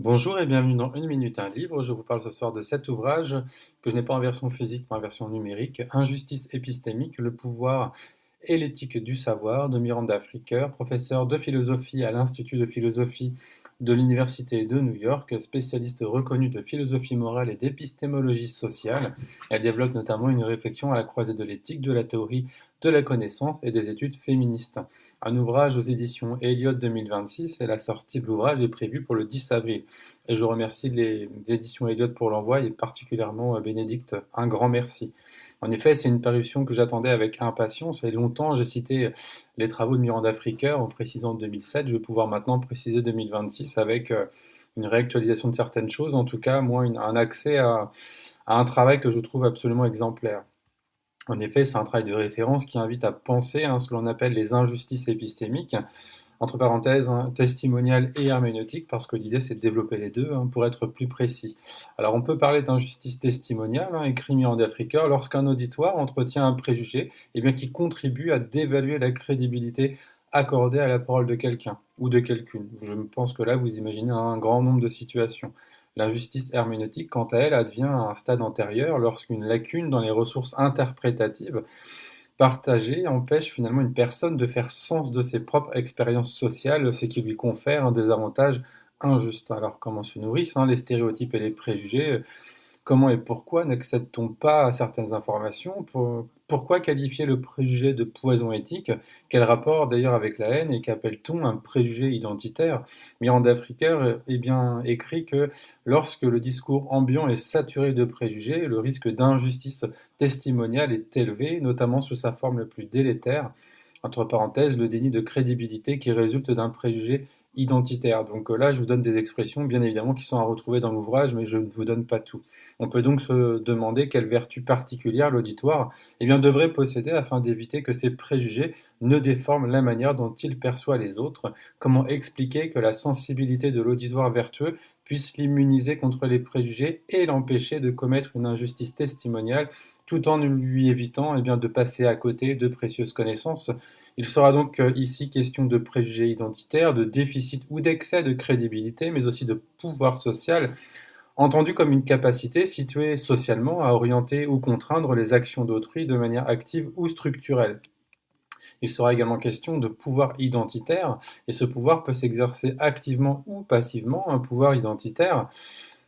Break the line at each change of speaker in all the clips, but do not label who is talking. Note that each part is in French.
Bonjour et bienvenue dans Une minute un livre. Je vous parle ce soir de cet ouvrage que je n'ai pas en version physique mais en version numérique, Injustice épistémique, le pouvoir et l'éthique du savoir de Miranda Fricker, professeure de philosophie à l'Institut de philosophie de l'Université de New York, spécialiste reconnue de philosophie morale et d'épistémologie sociale. Elle développe notamment une réflexion à la croisée de l'éthique, de la théorie de la connaissance et des études féministes. Un ouvrage aux éditions Eliot 2026 et la sortie de l'ouvrage est prévue pour le 10 avril. Et je remercie les éditions Eliot pour l'envoi et particulièrement Bénédicte, un grand merci. En effet, c'est une parution que j'attendais avec impatience et longtemps j'ai cité les travaux de Miranda Fricker en précisant 2007. Je vais pouvoir maintenant préciser 2026 avec une réactualisation de certaines choses, en tout cas, moi, un accès à un travail que je trouve absolument exemplaire. En effet, c'est un travail de référence qui invite à penser ce que l'on appelle les injustices épistémiques, entre parenthèses, testimoniales et herméneutiques, parce que l'idée c'est de développer les deux pour être plus précis. Alors on peut parler d'injustice testimoniale, écrit Miranda Fricker, lorsqu'un auditoire entretient un préjugé qui contribue à dévaluer la crédibilité accordée à la parole de quelqu'un ou de quelqu'une. Je pense que là vous imaginez un grand nombre de situations. L'injustice herméneutique, quant à elle, advient à un stade antérieur lorsqu'une lacune dans les ressources interprétatives partagées empêche finalement une personne de faire sens de ses propres expériences sociales, ce qui lui confère un désavantage injuste. Alors comment se nourrissent les stéréotypes et les préjugés? Comment et pourquoi n'accède-t-on pas à certaines informations? Pourquoi qualifier le préjugé de poison éthique? Quel rapport d'ailleurs avec la haine et qu'appelle-t-on un préjugé identitaire? Miranda Fricker écrit que lorsque le discours ambiant est saturé de préjugés, le risque d'injustice testimoniale est élevé, notamment sous sa forme la plus délétère, entre parenthèses, le déni de crédibilité qui résulte d'un préjugé identitaire. Donc là, je vous donne des expressions, bien évidemment, qui sont à retrouver dans l'ouvrage, mais je ne vous donne pas tout. On peut donc se demander quelle vertu particulière l'auditoire devrait posséder afin d'éviter que ces préjugés ne déforment la manière dont il perçoit les autres. Comment expliquer que la sensibilité de l'auditoire vertueux puisse l'immuniser contre les préjugés et l'empêcher de commettre une injustice testimoniale tout en lui évitant de passer à côté de précieuses connaissances. Il sera donc ici question de préjugés identitaires, de déficit ou d'excès de crédibilité, mais aussi de pouvoir social, entendu comme une capacité située socialement à orienter ou contraindre les actions d'autrui de manière active ou structurelle. Il sera également question de pouvoir identitaire, et ce pouvoir peut s'exercer activement ou passivement. Un pouvoir identitaire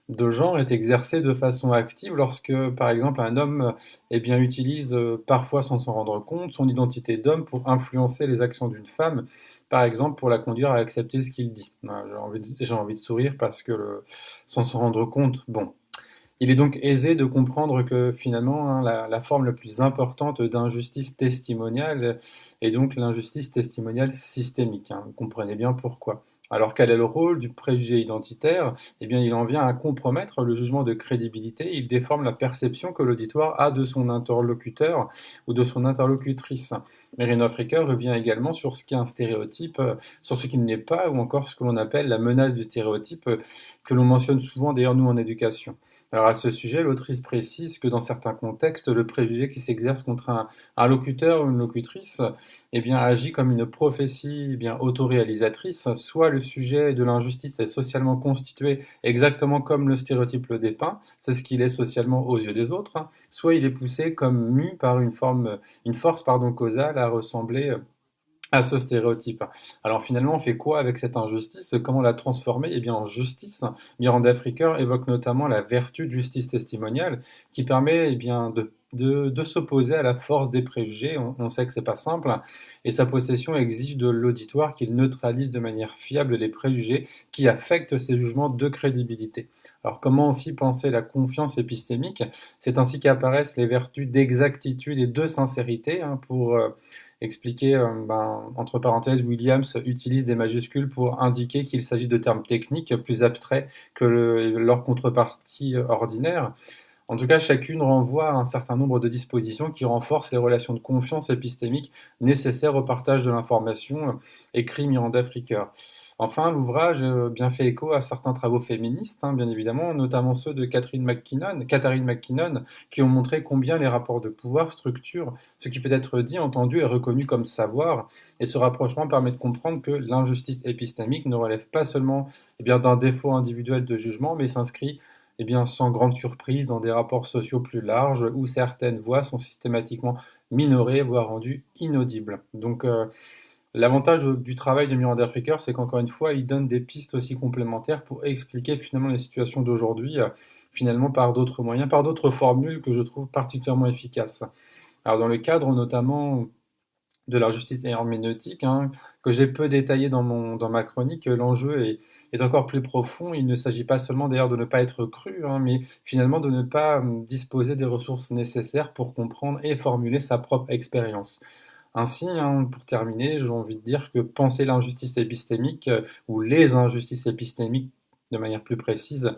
de genre est exercé de façon active lorsque, par exemple, un homme utilise parfois sans s'en rendre compte son identité d'homme pour influencer les actions d'une femme, par exemple pour la conduire à accepter ce qu'il dit. J'ai envie de sourire parce que sans s'en rendre compte, bon. Il est donc aisé de comprendre que finalement, la forme la plus importante d'injustice testimoniale est donc l'injustice testimoniale systémique. Vous comprenez bien pourquoi. Alors quel est le rôle du préjugé identitaire? Il en vient à compromettre le jugement de crédibilité, il déforme la perception que l'auditoire a de son interlocuteur ou de son interlocutrice. Mérina Fricker revient également sur ce qu'est un stéréotype, sur ce qu'il n'est pas, ou encore ce que l'on appelle la menace du stéréotype, que l'on mentionne souvent d'ailleurs nous en éducation. Alors à ce sujet, l'autrice précise que dans certains contextes, le préjugé qui s'exerce contre un locuteur ou une locutrice agit comme une prophétie autoréalisatrice. Soit le sujet de l'injustice est socialement constitué exactement comme le stéréotype le dépeint, c'est ce qu'il est socialement aux yeux des autres, soit il est poussé comme mu par une force causale à ressembler à ce stéréotype. Alors finalement, on fait quoi avec cette injustice? Comment la transformer? En justice. Miranda Fricker évoque notamment la vertu de justice testimoniale qui permet de s'opposer à la force des préjugés. On sait que c'est pas simple. Et sa possession exige de l'auditoire qu'il neutralise de manière fiable les préjugés qui affectent ses jugements de crédibilité. Alors comment aussi penser la confiance épistémique? C'est ainsi qu'apparaissent les vertus d'exactitude et de sincérité pour expliquer, entre parenthèses, Williams utilise des majuscules pour indiquer qu'il s'agit de termes techniques plus abstraits que leur contrepartie ordinaire. En tout cas, chacune renvoie à un certain nombre de dispositions qui renforcent les relations de confiance épistémique nécessaires au partage de l'information, écrit Miranda Fricker. Enfin, l'ouvrage bien fait écho à certains travaux féministes, hein, bien évidemment, notamment ceux de Catherine McKinnon, qui ont montré combien les rapports de pouvoir structurent ce qui peut être dit, entendu et reconnu comme savoir. Et ce rapprochement permet de comprendre que l'injustice épistémique ne relève pas seulement d'un défaut individuel de jugement, mais s'inscrit sans grande surprise dans des rapports sociaux plus larges où certaines voix sont systématiquement minorées, voire rendues inaudibles. Donc, l'avantage du travail de Miranda Fricker, c'est qu'encore une fois, il donne des pistes aussi complémentaires pour expliquer finalement les situations d'aujourd'hui, finalement par d'autres moyens, par d'autres formules que je trouve particulièrement efficaces. Alors dans le cadre notamment de la justice herméneutique, hein, que j'ai peu détaillé dans ma chronique, l'enjeu est encore plus profond. Il ne s'agit pas seulement d'ailleurs de ne pas être cru, hein, mais finalement de ne pas disposer des ressources nécessaires pour comprendre et formuler sa propre expérience. Ainsi, hein, pour terminer, j'ai envie de dire que penser l'injustice épistémique, ou les injustices épistémiques de manière plus précise,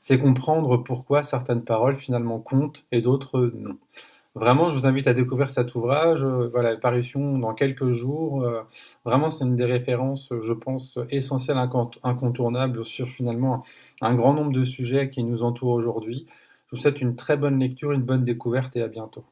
c'est comprendre pourquoi certaines paroles finalement comptent et d'autres non. Vraiment, je vous invite à découvrir cet ouvrage. Voilà, parution dans quelques jours. Vraiment, c'est une des références, je pense, essentielles, incontournables sur finalement un grand nombre de sujets qui nous entourent aujourd'hui. Je vous souhaite une très bonne lecture, une bonne découverte et à bientôt.